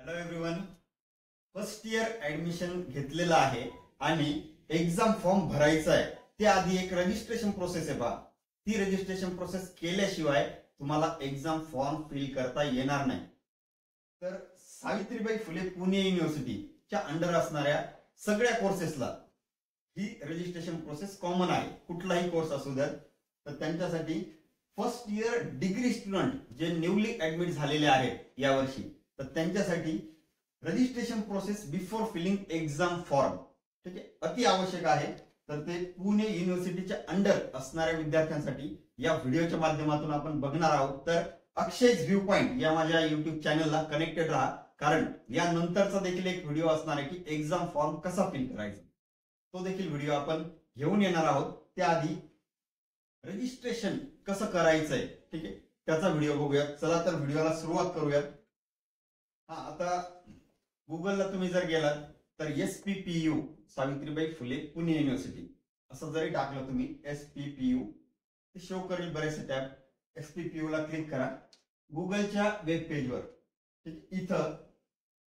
Hello everyone, first year admission घेतलेलं आहे आणि एक्झाम फॉर्म भरायचा आहे. ते आधी एक रजिस्ट्रेशन प्रोसेस आहे. पहा, ती रजिस्ट्रेशन प्रोसेस केल्याशिवाय तुम्हाला एक्झाम फॉर्म फिल करता येणार नाही. तर सावित्रीबाई फुले पुणे युनिव्हर्सिटीच्या अंडर असणाऱ्या सगळ्या कोर्सेसला ही रजिस्ट्रेशन प्रोसेस कॉमन आहे. कुठलाही कोर्स असू द्या, तर त्यांच्यासाठी फर्स्ट इयर डिग्री स्टुडंट जे न्यूली ऍडमिट झालेले आहेत यावर्षी, तर त्यांच्यासाठी registration process before filling exam form ठीक आहे अति आवश्यक आहे. तर ते पुणे युनिव्हर्सिटीच्या अंडर असणाऱ्या विद्यार्थ्यांसाठी या व्हिडिओच्या माध्यमातून आपण बघणार आहोत. तर अक्षयज व्ह्यू पॉइंट या माझ्या युट्यूब चॅनलला कनेक्टेड राहा, कारण या नंतरचा देखील एक व्हिडिओ असणार आहे की एक्झाम फॉर्म कसा फिल करायचा. तो देखील व्हिडिओ आपण घेऊन येणार आहोत. त्याआधी रजिस्ट्रेशन कसं करायचंय ठीक आहे त्याचा व्हिडिओ बघूया. चला तर व्हिडिओला सुरुवात करूया. आता गुगलला तुम्ही जर गेलात तर SPPU सावित्रीबाई फुले पुणे युनिव्हर्सिटी असं जरी टाकलं तुम्ही SPPU ते शो करेल बरेचसे टॅब. SPPU ला क्लिक करा. गुगलच्या वेब पेजवर इथं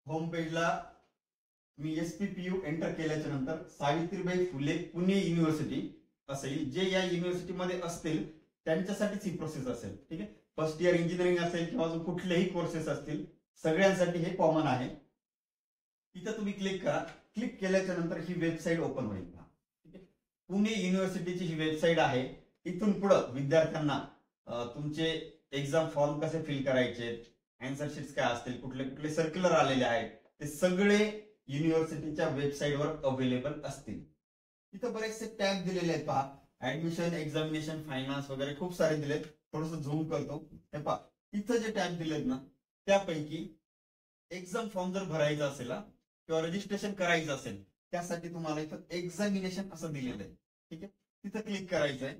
होम पेजला तुम्ही SPPU एंटर केल्याच्या नंतर सावित्रीबाई फुले पुणे युनिव्हर्सिटी असेल. जे या युनिव्हर्सिटीमध्ये असतील त्यांच्यासाठीच ही प्रोसेस असेल. ठीक आहे, फर्स्ट इयर इंजिनिअरिंग असेल किंवा अजून कुठलेही कोर्सेस असतील सगळ्यांसाठी हे कॉमन आहे. इथं तुम्ही क्लिक करा. क्लिक केल्याच्या नंतर ही वेबसाईट ओपन होईल. ठीक आहे, पुणे युनिव्हर्सिटीची ही वेबसाईट आहे. इथून पुढे विद्यार्थ्यांना तुमचे एक्झाम फॉर्म कसे फिल करायचे, अँसर शीट्स काय असतील, कुठले कुठले सर्क्युलर आलेले आहेत ते सगळे युनिव्हर्सिटीच्या वेबसाईटवर अवेलेबल असतील. इथं बरेचसे टॅब दिलेले आहेत. पहा, ऍडमिशन, एक्झामिनेशन, फायनान्स वगैरे खूप सारे दिलेत. थोडस झूम करतो. हे पहा, इथं जे टॅब दिलेत ना त्यापैकी एक्झाम फॉर्म जर भरायचा असेल किंवा रजिस्ट्रेशन करायचं असेल त्यासाठी तुम्हाला इथं एक्झामिनेशन असं दिलेलं आहे. ठीक आहे, तिथं क्लिक करायचं आहे.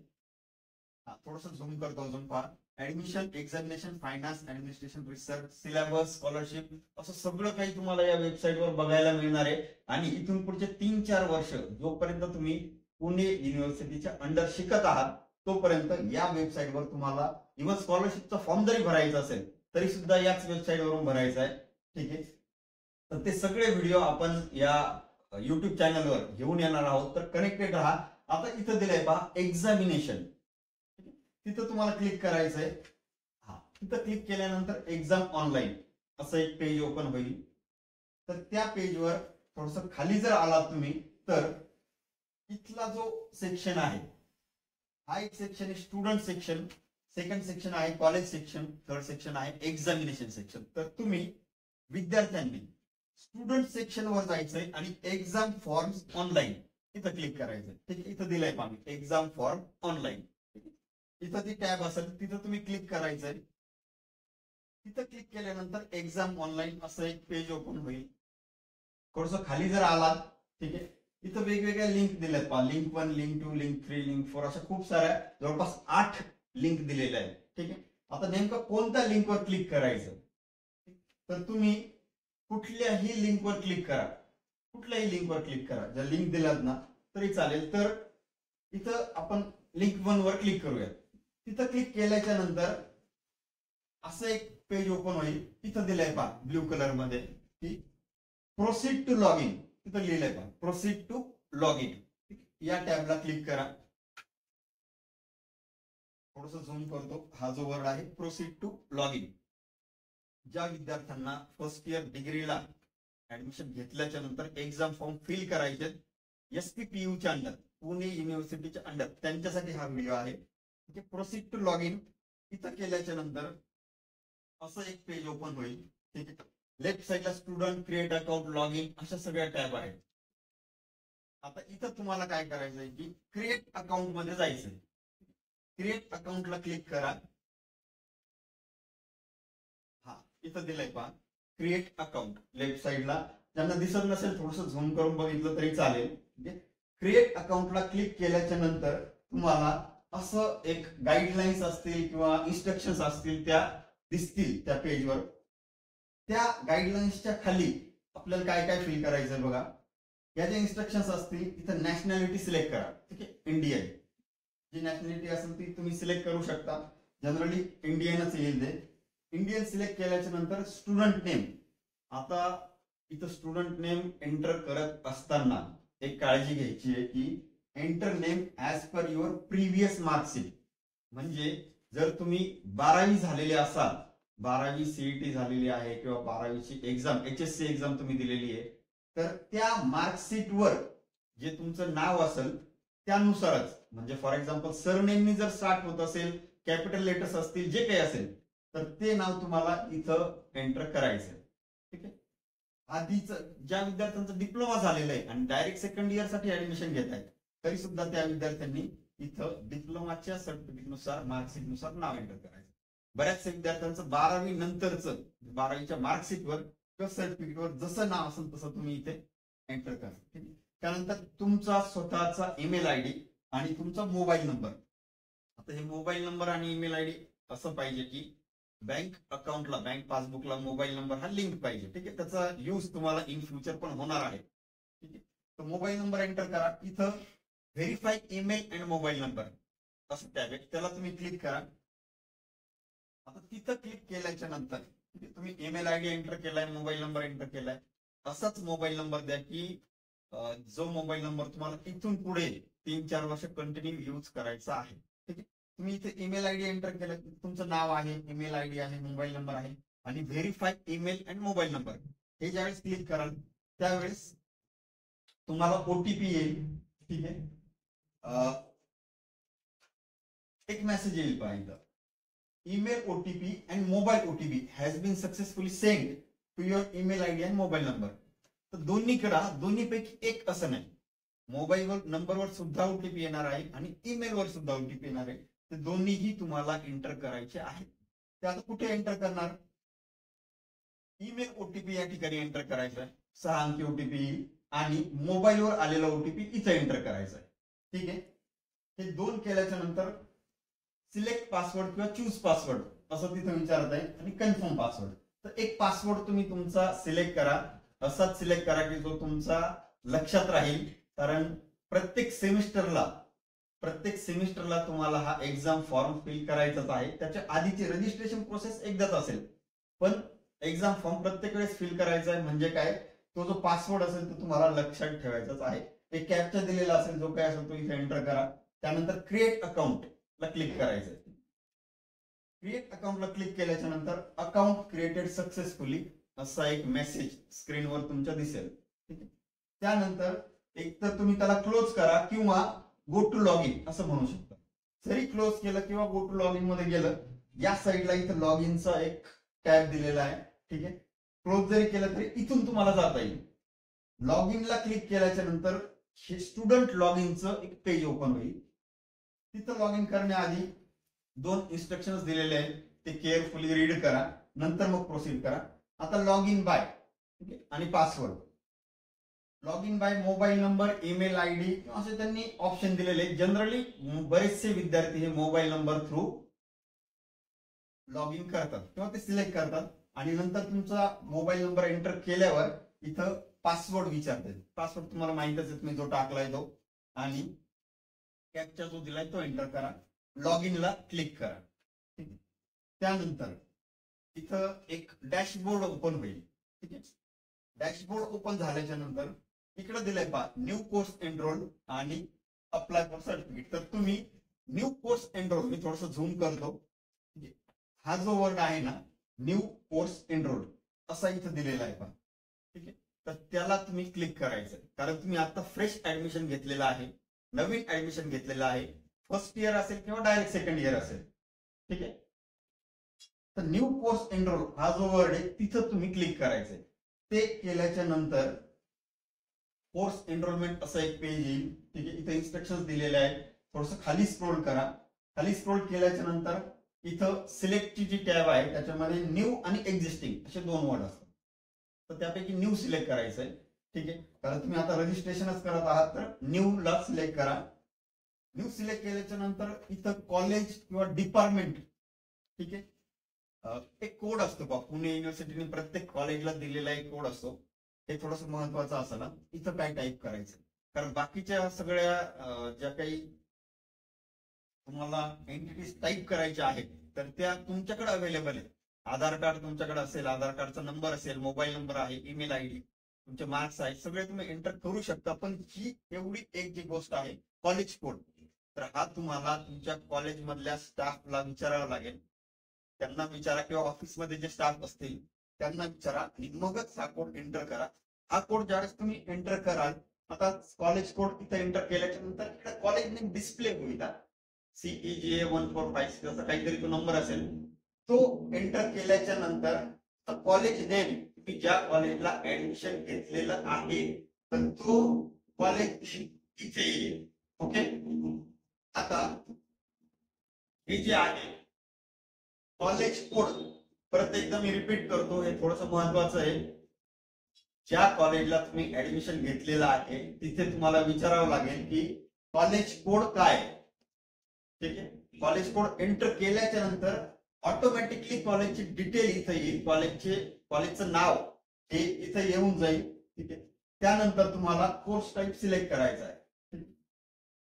थोडस झूम करतो अजून. पहा, admission, examination, finance, administration, research, syllabus, scholarship असं सगळं काही तुम्हाला या वेबसाईटवर बघायला मिळणार आहे. आणि इथून पुढचे 3-4 वर्ष जोपर्यंत तुम्ही पुणे युनिव्हर्सिटीच्या अंडर शिकत आहात तोपर्यंत या वेबसाईटवर तुम्हाला इव्हन स्कॉलरशिपचा फॉर्म जरी भरायचा असेल तरी सुद्धा याच वेबसाईटवरून भरायचा आहे. ठीक आहे, तर ते सगळे व्हिडिओ आपण या युट्यूब चॅनलवर घेऊन येणार आहोत. तर कनेक्टेड राहा. आता इथं दिलंय पहा एक्झामिनेशन. तिथं तुम्हाला क्लिक करायचंय. तिथं क्लिक केल्यानंतर एक्झाम ऑनलाईन असं एक पेज ओपन होईल. तर त्या पेजवर थोडस खाली जर आलात तुम्ही तर इथला जो सेक्शन आहे हा एक सेक्शन आहे स्टुडंट सेक्शन, सेकंड सेक्शन आहे कॉलेज सेक्शन, थर्ड सेक्शन आहे एक्झामिनेशन सेक्शन. तर तुम्ही विद्यार्थ्यांनी स्टुडंट सेक्शन वर जायचंय आणि एक्झाम फॉर्म ऑनलाईन इथं क्लिक करायचंय. ठीक आहे, इथं दिलंय पहा एक्झाम फॉर्म ऑनलाईन. इथं ती टॅब असेल तिथं तुम्ही क्लिक करायचंय. तिथं क्लिक केल्यानंतर एक्झाम ऑनलाईन असं एक पेज ओपन होईल. थोडस खाली जर आलात ठीक आहे इथं वेगवेगळ्या लिंक दिल्यात पहा. लिंक 1, लिंक 2, लिंक 3, लिंक 4 अशा खूप साऱ्या जवळपास 8 लिंक दिलेल्या आहेत. ठीक आहे, आता नेमकं कोणत्या लिंकवर क्लिक करायचं तर तुम्ही कुठल्याही लिंकवर क्लिक करा. कुठल्याही लिंकवर क्लिक करा. ज्या लिंक दिल्यात ना तरी चालेल. तर इथं आपण लिंक 1 वर क्लिक करूया. तिथं क्लिक केल्याच्या नंतर असं एक पेज ओपन होईल. तिथं दिलंय पहा ब्ल्यू कलर मध्ये की प्रोसीड टू लॉग इन. तिथं लिहिलंय पहा प्रोसीड टू लॉग इन. या टॅबला क्लिक करा. थोडस झूम करतो. हा जो वर्ड आहे प्रोसीड टू लॉग इन. ज्या विद्यार्थ्यांना फर्स्ट इयर डिग्रीला ऍडमिशन घेतल्याच्या नंतर एक्झाम फॉर्म फिल करायचे SPPU च्या अंडर, पुणे युनिव्हर्सिटीच्या अंडर, त्यांच्यासाठी हा व्हिडिओ आहे. प्रोसीड टू लॉग इन इथं केल्याच्या नंतर असं एक पेज ओपन होईल. ठीक आहे, लेफ्ट साईडला student, create account, log in अशा सगळ्या टॅब आहेत. आता इथं तुम्हाला काय करायचंय की क्रिएट अकाउंट मध्ये जायचंय. क्रिएट अकाउंटला क्लिक करा. इथं दिलंय पहा क्रिएट अकाउंट लेफ्ट साईडला. ज्यांना दिसत नसेल थोडस झूम करून बघितलं तरी चालेल. क्रिएट अकाउंटला क्लिक केल्याच्या नंतर तुम्हाला असं एक गाईडलाईन्स असतील किंवा इन्स्ट्रक्शन्स असतील त्या दिसतील त्या पेजवर. त्या गाईडलाईन्सच्या खाली आपल्याला काय काय फिल करायचंय बघा. या ज्या इन्स्ट्रक्शन्स असतील इथं नॅशनॅलिटी सिलेक्ट करा. ठीक आहे, इंडियन जी नॅशनॅलिटी असेल ती तुम्ही सिलेक्ट करू शकता. जनरली इंडियनच येईल ते. इंडियन सिलेक्ट केल्याच्या नंतर स्टुडंट नेम आता इथं स्टुडंट नेम एंटर करत असताना एक काळजी घ्यायची आहे की enter name as per your previous marksheet. म्हणजे जर तुम्ही 12वी झालेले असाल, 12वी सीईटी झालेली आहे किंवा 12वीची एक्झाम HSC एक्झाम तुम्ही दिलेली आहे, तर त्या मार्कशीटवर जे तुमचं नाव असेल त्यानुसारच, म्हणजे फॉर एक्झाम्पल सरनेमनी जर स्टार्ट होत असेल, कॅपिटल लेटर्स असतील, जे काही असेल, तर ते नाव तुम्हाला इथं एंटर करायचं. ठीक आहे. आधीच ज्या विद्यार्थ्यांचा डिप्लोमा झालेला आहे आणि डायरेक्ट सेकंड इयर साठी ऍडमिशन घेत आहेत, तरी सुद्धा त्या विद्यार्थ्यांनी इथं डिप्लोमाच्या सर्टिफिकेटनुसार मार्कशीटनुसार नाव एंटर करायचं. बऱ्याचशा विद्यार्थ्यांचं 12वी नंतरचं 12वीच्या मार्कशीटवर किंवा सर्टिफिकेटवर जसं नाव असेल तसं तुम्ही इथे एंटर करा. ठीक आहे. त्यानंतर तुमचा स्वतःचा ईमेल आयडी आणि तुमचा मोबाईल नंबर. आता हे मोबाईल नंबर आणि ईमेल आयडी असं पाहिजे की बँक अकाउंटला, बँक पासबुकला मोबाईल नंबर हा लिंक पाहिजे. ठीक आहे. त्याचा यूज तुम्हाला इन फ्युचर पण होणार आहे. ठीक आहे. तर मोबाईल नंबर एंटर करा. इथं verify email and mobile number असं टॅब आहे, त्याला तुम्ही क्लिक करा. आता तिथं क्लिक केल्याच्या नंतर तुम्ही ईमेल आयडी एंटर केलाय, मोबाईल नंबर एंटर केलाय, असाच मोबाईल नंबर द्या की जो मोबाईल नंबर तुम्हाला इथून पुढे 3-4 वर्ष कंटिन्यू यूज करायचा आहे. ठीक आहे. तुम्ही इथे ईमेल आयडी एंटर केलं, तुमचं नाव आहे, ईमेल आयडी आहे, मोबाईल नंबर आहे आणि verify email and mobile number हे ज्यावेळेस क्लिक कराल त्यावेळेस तुम्हाला ओटीपी येईल. ठीक आहे. एक मेसेज येईल पाहिजे, email OTP and mobile OTP has been successfully send to your email ID and mobile number. तर दोन्ही करा, दोन्हीपैकी एक असं नाही. मोबाईलवर नंबरवर सुद्धा ओटीपी येणार आहे आणि ईमेलवर सुद्धा ओटीपी येणार आहे. ते दोन्हीही तुम्हाला एंटर करायचे आहेत. ते आता कुठे एंटर करणार? ईमेल ओटीपी या ठिकाणी एंटर करायचा आहे, 6 अंकी ओटीपी, आणि मोबाईलवर आलेला ओटीपी इथे एंटर करायचा आहे. ठीक आहे. हे दोन केल्याच्या नंतर सिलेक्ट पासवर्ड किंवा चूज पासवर्ड असं तिथं विचारत आहे आणि कन्फर्म पासवर्ड. तर एक पासवर्ड तुम्ही तुमचा सिलेक्ट करा, असाच सिलेक्ट करा की जो तुमचा लक्षात राहील. कारण प्रत्येक सेमिस्टरला तुम्हाला हा एक्झाम फॉर्म फिल करायचाच आहे. त्याच्या आधीची रजिस्ट्रेशन प्रोसेस एकदाच असेल, पण एक्झाम फॉर्म प्रत्येक वेळेस फिल करायचा आहे. म्हणजे काय, तो जो पासवर्ड असेल तो तुम्हाला लक्षात ठेवायचाच आहे. एक कॅप्चा दिलेला असेल, जो काय असेल तो इथे एंटर करा. त्यानंतर क्रिएट अकाउंट ला क्लिक करायचं. क्रिएट अकाउंटला क्लिक केल्याच्या नंतर अकाउंट क्रिएटेड सक्सेसफुली असा एक मेसेज स्क्रीनवर तुमच्या दिसेल. ठीक आहे. त्यानंतर एक तर तुम्ही त्याला क्लोज करा किंवा गो टू लॉग इन असं म्हणू शकता. जरी क्लोज केलं किंवा गो टू लॉग इन मध्ये गेलं, या साईडला इथं लॉग इनचा एक टॅब दिलेला आहे. ठीक आहे. क्लोज जरी केलं तरी इथून तुम्हाला जाता येईल. लॉग इनला क्लिक केल्याच्या नंतर हे स्टुडंट लॉग इनचं एक पेज ओपन होईल. तिथं लॉग इन करण्याआधी 2 इन्स्ट्रक्शन्स दिलेले आहेत, ते केअरफुली रीड करा, नंतर मग प्रोसीड करा. आता लॉग इन बाय आणि password. Log in by mobile number, email ID असे त्यांनी ऑप्शन दिलेले. जनरली बरेचसे विद्यार्थी हे mobile number through log in करतात किंवा ते सिलेक्ट करतात आणि नंतर तुमचा मोबाईल नंबर एंटर केल्यावर इथं पासवर्ड विचारते. पासवर्ड तुम्हाला माहितच आहे, तुम्ही जो टाकलाय तो, आणि कॅप्चा जो दिलाय तो एंटर करा. लॉग इनला क्लिक करा. ठीक आहे. त्यानंतर इथं एक डॅशबोर्ड ओपन होईल. ठीक आहे. डॅशबोर्ड ओपन झाल्याच्या नंतर इकडे दिलंय पहा, न्यू कोर्स एनरोल आणि अप्लाय फॉर सर्टिफिकेट. तर तुम्ही न्यू कोर्स एनरोल, मी थोडस झूम करतो, हा जो वर्ड आहे ना, न्यू कोर्स एनरोल असा इथं दिलेला आहे पहा. ठीक आहे. तर त्याला तुम्ही क्लिक करायचं, कारण तुम्ही आता फ्रेश ऍडमिशन घेतलेलं आहे, नवीन ऍडमिशन घेतलेलं आहे. फर्स्ट इयर असेल किंवा डायरेक्ट सेकंड इयर असेल. ठीक आहे. तर न्यू कोर्स एनरोल हा जो वर्ड आहे तिथं तुम्ही क्लिक करायचंय. ते केल्याच्या नंतर कोर्स एनरोलमेंट असं एक पेज येईल. ठीक आहे. इथे इन्स्ट्रक्शन्स दिलेले आहेत. थोडस खाली स्क्रोल करा. खाली स्क्रोल केल्याच्या नंतर इथं सिलेक्टची जी टॅब आहे त्याच्यामध्ये न्यू आणि एक्झिस्टिंग असे 2 वर्ड असतात. तर त्यापैकी न्यू सिलेक्ट करायचंय. ठीक आहे. कारण तुम्ही आता रजिस्ट्रेशनच करत आहात, तर न्यू ला सिलेक्ट करा. न्यू सिलेक्ट केल्याच्या नंतर इथं कॉलेज किंवा डिपार्टमेंट, ठीक आहे, एक कोड असतो बा, पुणे युनिव्हर्सिटीने प्रत्येक कॉलेजला दिलेला एक कोड असतो. हे थोडस महत्वाचं असं ना, इथं काय टाईप करायचं, कारण बाकीच्या सगळ्या ज्या काही तुम्हाला एंटिटीज टाईप करायच्या आहेत तर त्या तुमच्याकडे अवेलेबल आहेत. आधार कार्ड तुमच्याकडे असेल, आधार कार्डचा नंबर असेल, मोबाईल नंबर आहे, ईमेल आयडी, तुमचे मार्क्स आहेत, सगळे तुम्ही एंटर करू शकता. पण ही एवढी एक जी गोष्ट आहे कॉलेज कोड, तर हा तुम्हाला तुमच्या कॉलेज मधल्या स्टाफला विचारावा लागेल. त्यांना विचारा किंवा ऑफिसमध्ये जे स्टाफ असतील त्यांना विचारा आणि मगच हा कोड एंटर करा. हा कोड ज्यावेळेस तुम्ही एंटर कराल, आता कॉलेज कोड इथे एंटर केल्याच्या नंतर कॉलेज नेम डिस्प्ले होईल. CEGA 145 असा काहीतरी तो नंबर असेल, तो एंटर केल्याच्या नंतर कॉलेज नेम, तुम्ही ज्या कॉलेजला ऍडमिशन घेतलेलं आहे तर तो कॉलेज इथे येईल. ओके, आता हे जे आहे कॉलेज कोड, परत एकदा मी रिपीट करतो, हे थोडस महत्वाचं आहे. ज्या कॉलेजला तुम्ही ऍडमिशन घेतलेलं आहे तिथे तुम्हाला विचारावं लागेल की कॉलेज कोड काय. ठीक आहे, कॉलेज कोड एंटर केल्याच्या नंतर ऑटोमॅटिकली कॉलेजची डिटेल इथे येईल, कॉलेजचं नाव हे इथे येऊन जाईल. ठीक आहे, त्यानंतर तुम्हाला कोर्स टाईप सिलेक्ट करायचा आहे.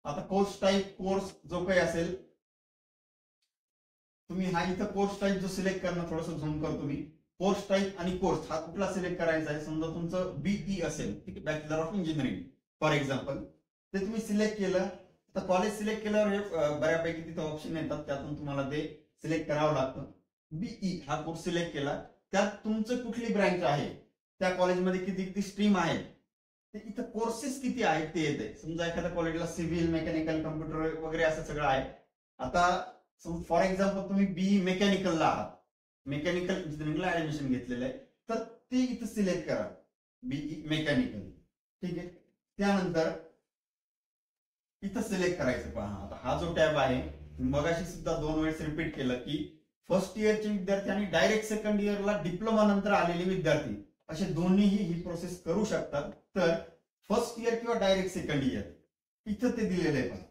आता कोर्स टाईप, कोर्स जो काही असेल, तुम्ही हा इथं कोर्स टाईप जो सिलेक्ट करणं, थोडस झूम करतो मी. कोर्स टाईप आणि कोर्स हा कुठला सिलेक्ट करायचा आहे. समजा तुमचं BE असेल, ठीक आहे, bachelor of engineering for example, ते तुम्ही सिलेक्ट केलं. तर कॉलेज सिलेक्ट केल्यावर बऱ्यापैकी तिथं ऑप्शन येतात, त्यातून तुम्हाला ते सिलेक्ट करावं लागतं. BE हा कोर्स सिलेक्ट केला, त्यात तुमचं कुठली ब्रँच आहे, त्या कॉलेजमध्ये किती किती स्ट्रीम आहेत, ते इथं कोर्सेस किती आहेत ते येते. समजा एखाद्या कॉलेजला सिव्हिल, मेकॅनिकल, कम्प्युटर वगैरे असं सगळं आहे. आता फॉर एक्झाम्पल तुम्ही BE मेकॅनिकलला आहात, मेकॅनिकल इंजिनिअरिंगला ऍडमिशन घेतलेलं आहे, तर ते इथं सिलेक्ट करा, BE मेकॅनिकल. ठीक आहे, त्यानंतर इथं सिलेक्ट करायचं. पहा, आता हा जो टॅब आहे, मगाशी सुद्धा 2 वेळेस रिपीट केलं की फर्स्ट इयरचे विद्यार्थी आणि डायरेक्ट सेकंड इयरला डिप्लोमा नंतर आलेले विद्यार्थी असे दोन्हीही ही प्रोसेस करू शकतात. तर फर्स्ट इयर किंवा डायरेक्ट सेकंड इयर इथं ते दिलेलं आहे. पण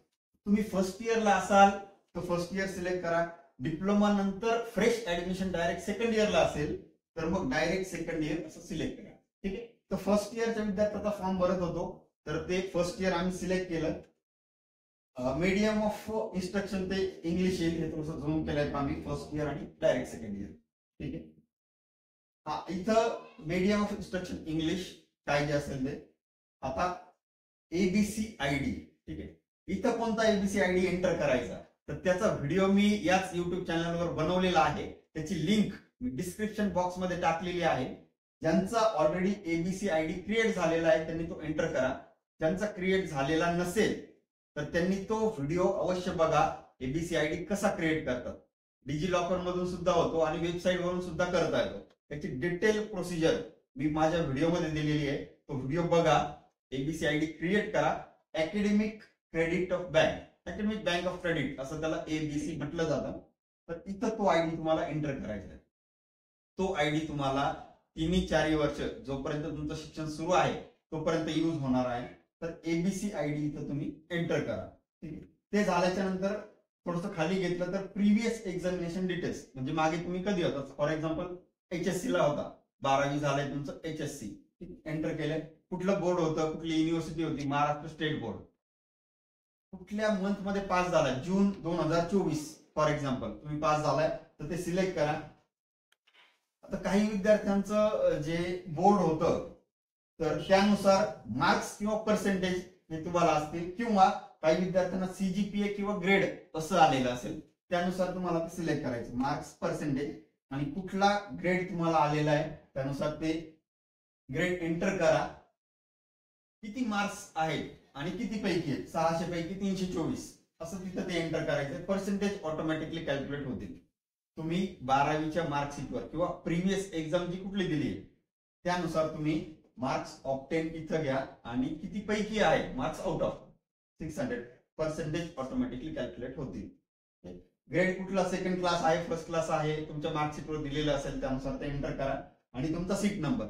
तुम्ही फर्स्ट इयरला असाल तर फर्स्ट इयर सिलेक्ट करा. डिप्लोमा नंतर फ्रेश ऍडमिशन डायरेक्ट सेकंड इयरला असेल तर मग डायरेक्ट सेकंड इयर असं सिलेक्ट करा. ठीक आहे, तर फर्स्ट इयरच्या विद्यार्थ्याचा फॉर्म भरत होतो, तर ते फर्स्ट इयर आम्ही सिलेक्ट केलं. मीडियम ऑफ इन्स्ट्रक्शन ते इंग्लिश येईल, हे थोडंसं झूम केलंय आम्ही, फर्स्ट इयर आणि डायरेक्ट सेकंड इयर. ठीक आहे, हा इथं मीडियम ऑफ इन्स्ट्रक्शन इंग्लिश काय जे असेल ते. आता ABCID, ठीक आहे, इथं कोणता ABCID एंटर करायचा, तर त्याचा व्हिडिओ मी याच युट्यूब चॅनलवर बनवलेला आहे. त्याची लिंक मी डिस्क्रिप्शन बॉक्स मध्ये टाकलेली आहे. ज्यांचा ऑलरेडी ABCID क्रिएट झालेला आहे त्यांनी तो एंटर करा. ज्यांचा क्रिएट झालेला नसेल तर त्यांनी तो व्हिडिओ अवश्य बघा, ABCID कसा क्रिएट करतात. डिजी लॉकर मधून सुद्धा होतो आणि वेबसाईट वरून सुद्धा करता येतो. त्याची डिटेल प्रोसिजर मी माझ्या व्हिडिओमध्ये दिलेली आहे, तो व्हिडिओ बघा. ABCID क्रिएट करा. Academic credit of bank, academic bank of credit असं त्याला ABC म्हटलं जातं. तर इथं तो ID तुम्हाला एंटर करायचा आहे. तो ID तुम्हाला 3-4 वर्ष जोपर्यंत तुमचं शिक्षण सुरू आहे तोपर्यंत यूज होणार आहे. तर ABCID इथं तुम्ही एंटर करा. ठीक आहे, ते झाल्याच्या नंतर थोडंसं खाली घेतलं तर प्रिव्हियस एक्झामिनेशन डिटेल्स, म्हणजे मागे तुम्ही कधी होता, फॉर एक्झाम्पल HSC ला होता, 12वी झालंय तुमचं HSC, एंटर केलंय. कुठलं बोर्ड होतं, कुठली युनिव्हर्सिटी होती, महाराष्ट्र स्टेट बोर्ड. कुठल्या मंथ मध्ये पास झालाय, जून 2024 फॉर एक्झाम्पल तुम्ही पास झालाय तर ते सिलेक्ट करा. आता काही विद्यार्थ्यांचं जे बोर्ड होतं तर त्यानुसार मार्क्स किंवा पर्सेंटेज हे तुम्हाला असतील, किंवा काही विद्यार्थ्यांना CGPA किंवा ग्रेड असं आलेलं असेल, त्यानुसार तुम्हाला ते सिलेक्ट करायचं, मार्क्स, पर्सेंटेज आणि कुठला ग्रेड तुम्हाला आलेला आहे त्यानुसार ते ग्रेड एंटर करा. किती मार्क्स आहेत आणि किती पैकी आहेत, 600 पैकी 324 असं तिथं ते एंटर करायचं. पर्सेंटेज ऑटोमॅटिकली कॅल्क्युलेट होतील. तुम्ही 12वीच्या मार्कशीटवर किंवा प्रिव्हियस एक्झाम जी कुठली दिली आहे त्यानुसार तुम्ही मार्क्स ऑब्टेन इथं घ्या आणि किती पैकी आहे marks out of 600, percentage automatically calculate होतील. ग्रेड कुठला, सेकंड क्लास आहे, फर्स्ट क्लास आहे, तुमच्या मार्कशीटवर दिलेलं असेल त्यानुसार ते एंटर करा. आणि तुमचा सीट नंबर,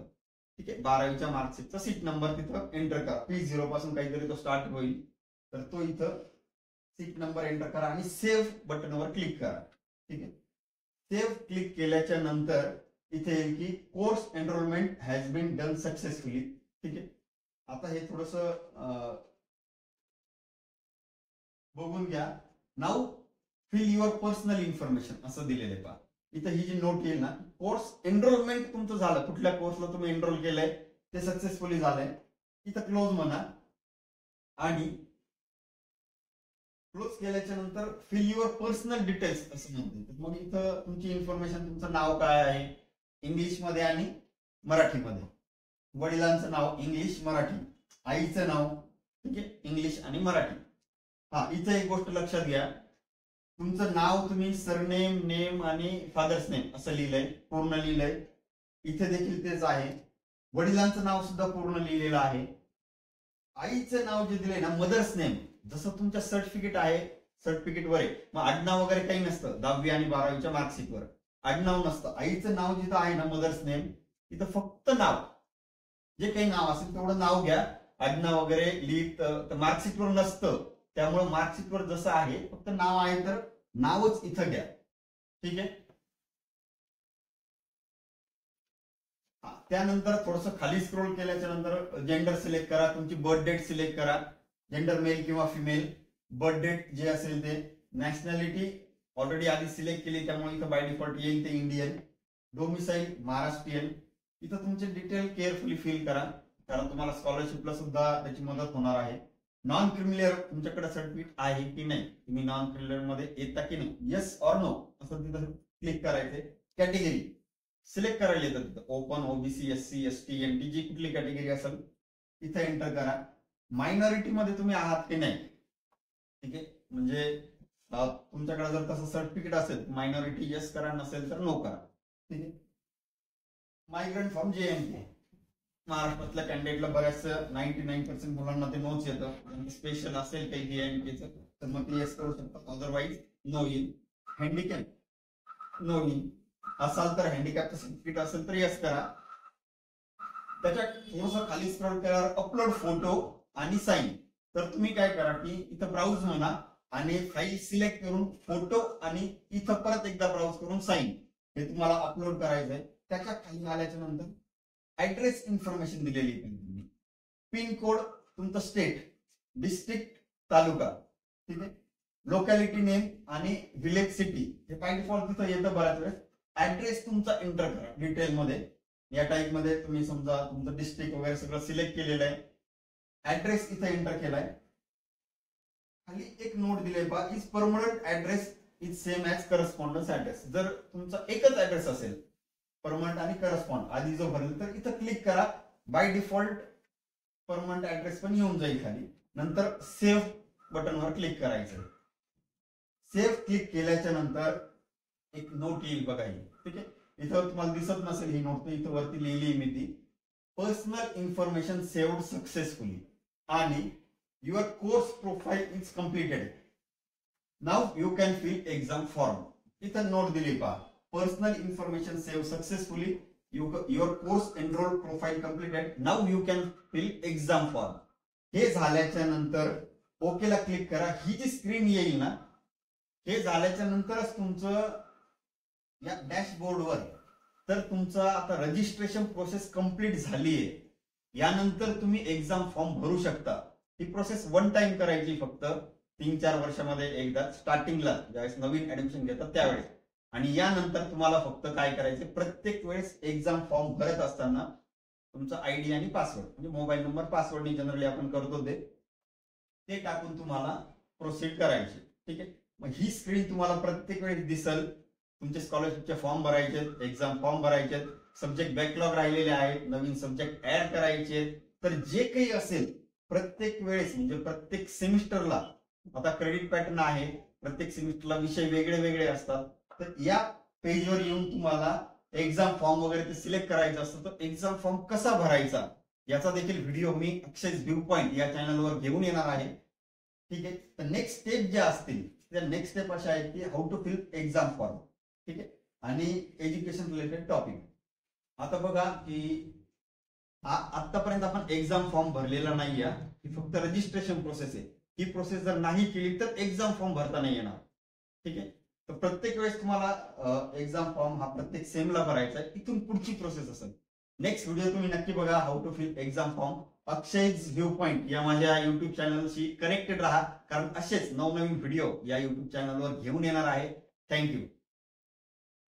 ठीक आहे, 12वीच्या मार्कशीटचा सीट नंबर तिथं एंटर करा. P0 पासून काहीतरी तो स्टार्ट होईल, तर तो इथं सीट नंबर एंटर करा आणि सेव्ह बटनवर क्लिक करा. ठीक आहे, सेव्ह क्लिक केल्याच्या नंतर इथे येईल की course enrollment has been done successfully. ठीक आहे, आता हे थोडस बघून घ्या. Now fill your personal information असं दिलेलं आहे पहा. इथं ही जी नोट येईल ना, कोर्स एनरोलमेंट तुमचं झालं, कुठल्या कोर्सला तुम्ही एनरोल केलंय ते सक्सेसफुली झालंय, इथं क्लोज म्हणा. आणि क्लोज केल्याच्या नंतर फिल युअर पर्सनल डिटेल्स असं म्हणते. मग इथं तुमची इन्फॉर्मेशन, तुमचं नाव काय आहे इंग्लिशमध्ये आणि मराठीमध्ये, वडिलांचं नाव इंग्लिश मराठी, आईचं नाव ठीक आहे इंग्लिश आणि मराठी. हा, इथं एक गोष्ट लक्षात घ्या, तुमचं नाव तुम्ही सरनेम, नेम आणि फादर्स नेम असं लिहिलंय, पूर्ण लिहिलंय, इथे देखील तेच आहे. वडिलांचं नाव सुद्धा पूर्ण लिहिलेलं आहे. आईचं नाव जे दिलंय ना, मदर्स नेम, जसं तुमच्या सर्टिफिकेट आहे, सर्टिफिकेटवर आहे, मग आडनाव वगैरे काही नसतं. 10वी आणि 12वीच्या मार्कशीटवर आडनाव नसतं. आईचं नाव जिथं आहे ना, मदर्स नेम, तिथं फक्त नाव, जे काही नाव असेल तेवढं नाव घ्या. आडनाव वगैरे लिहित मार्कशीटवर नसतं, त्यामुळे मार्कशीटवर जसं आहे फक्त नाव आहे तर नावच इथं घ्या. ठीक आहे. त्यानंतर थोडस खाली स्क्रोल केल्याच्या नंतर जेंडर सिलेक्ट करा, तुमची बर्थ डेट सिलेक्ट करा, जेंडर मेल किंवा फिमेल, बर्थ डेट जे असेल ते. नॅशनॅलिटी ऑलरेडी आधी सिलेक्ट केली त्यामुळे इथं बाय डिफॉल्ट येईल ते इंडियन. डोमिसाईल महाराष्ट्रीयन. इथं तुमचे डिटेल केअरफुली फिल करा, कारण तुम्हाला स्कॉलरशिपला सुद्धा त्याची मदत होणार आहे. नॉन क्रिमिलियर तुमच्याकडे सर्टिफिकेट आहे की नाही, तुम्ही नॉन क्रिमिलियर मध्ये येता की नाही, येस ऑर नो असं तिथं क्लिक करायचंय. कॅटेगरी सिलेक्ट करायला येतं तिथं, open, OBC, SC, ST, NT, जी कुठली कॅटेगरी असेल इथं एंटर करा. मायनॉरिटी मध्ये तुम्ही आहात की नाही, ठीक आहे, म्हणजे तुमच्याकडे जर तसं सर्टिफिकेट असेल मायनॉरिटी येस करा, नसेल तर नो करा. ठीक आहे. मायग्रंट फ्रॉम JNK, महाराष्ट्रातल्या कॅन्डिडेटला बऱ्याच 99% मुलांना ते नोच येतं. स्पेशल असेल काही JNKचं तर मग ते येस करू शकतात, अदरवाईज नो येईल. हँडिकॅप नो येईल, असाल तर हँडिकॅपचं सर्टिफिकेट असेल तर येस करा. त्याच्या थोडंसं खाली स्क्रॉल केल्यावर अपलोड फोटो आणि साईन, तर तुम्ही काय करा की इथं ब्राउज म्हणा आणि फाईल सिलेक्ट करून फोटो आणि इथं परत एकदा ब्राउज करून साईन हे तुम्हाला अपलोड करायचंय. त्याच्या खाली आल्याच्या नंतर ऍड्रेस इन्फॉर्मेशन दिलेली आहे, पिन कोड, तुमचं स्टेट, डिस्ट्रिक्ट, तालुका, ठीक आहे, लोकॅलिटी नेम आणि विलेज सिटी हे बाय डिफॉल्ट तिथं येतं बऱ्याच वेळेस. ऍड्रेस तुमचा एंटर करा डिटेल मध्ये, या टाईप मध्ये तुम्ही समजा तुमचं डिस्ट्रिक्ट वगैरे सगळं सिलेक्ट केलेलं आहे, ऍड्रेस इथं एंटर केलाय. खाली एक नोट दिले बा, is permanent address is same as correspondence address. जर तुमचा एकच ऍड्रेस असेल परमनंट आणि करस्पॉन्ड आधी जो भरेल तर इथं क्लिक करा, बाय डिफॉल्ट परमनंट ऍड्रेस पण येऊन जाईल खाली. नंतर सेव्ह बटनवर क्लिक करायचं. सेव्ह क्लिक केल्याच्या नंतर एक नोट येईल बघा ही, ठीक आहे, इथं तुम्हाला दिसत नसेल ही नोट, इथं वरती लिहिली मी ती, पर्सनल इन्फॉर्मेशन सेव्ड सक्सेसफुली आणि your course profile is completed, now you can fill exam form. इथं नोट दिली पहा, personal information save successfully, your course enrol profile completed, now you can fill exam form. हे झाल्याच्या नंतर ओकेला click करा. ही जी screen येईल ना, हे झाल्याच्या नंतरच तुमचं या डॅशबोर्डवर तर तुमचं आता रजिस्ट्रेशन प्रोसेस कंप्लीट झालीये, यानंतर तुम्ही एक्झाम फॉर्म भरू शकता. ही प्रोसेस वन टाइम करायची, फक्त 3-4 वर्षामध्ये एकदा, स्टार्टिंगला ज्यावेळेस नवीन ऍडमिशन घेतात त्यावेळेस. आणि यानंतर तुम्हाला फक्त काय करायचं, प्रत्येक वेळेस एक्झाम फॉर्म भरत असताना तुमचा आयडी आणि पासवर्ड, म्हणजे मोबाईल नंबर, पासवर्डनी जनरली आपण करतो ते टाकून तुम्हाला प्रोसीड करायची. ठीक आहे. मग ही स्क्रीन तुम्हाला प्रत्येक वेळेस दिसल. तुमचे स्कॉलरशिपचे फॉर्म भरायचे, एक्झाम फॉर्म भरायचे, सब्जेक्ट बॅकलॉग राहिलेले आहेत, नवीन सब्जेक्ट ऍड करायचे, तर जे काही असेल प्रत्येक वेळेस, म्हणजे प्रत्येक सेमिस्टरला आता क्रेडिट पॅटर्न आहे, प्रत्येक सेमिस्टरला विषय वेगळे वेगळे असतात, तर या पेजवर येऊन तुम्हाला एक्झाम फॉर्म वगैरे ते सिलेक्ट करायचं असतं. तर एक्झाम फॉर्म कसा भरायचा याचा देखील व्हिडिओ मी अक्षय व्ह्यू पॉइंट या चॅनलवर घेऊन येणार आहे. ठीक आहे. तर नेक्स्ट स्टेप ज्या असतील त्या नेक्स्ट स्टेप अशा आहेत की how to fill exam form, ठीक आहे, आणि एज्युकेशन रिलेटेड टॉपिक. आता बघा की आतापर्यंत आपण एक्झाम फॉर्म भरलेला नाही आहे, ही फक्त रजिस्ट्रेशन प्रोसेस आहे. ही प्रोसेस जर नाही केली तर एक्झाम फॉर्म भरता नाही येणार. ठीक आहे. तर प्रत्येक वेळेस तुम्हाला एक्झाम फॉर्म हा प्रत्येक सेमला भरायचा आहे. इथून पुढची प्रोसेस असेल. नेक्स्ट व्हिडिओ तुम्ही नक्की बघा, how to fill exam form. Akshay's view point या माझ्या युट्यूब चॅनलशी कनेक्टेड राहा, कारण असेच नवनवीन व्हिडिओ या युट्यूब चॅनलवर घेऊन येणार आहे. थँक्यू.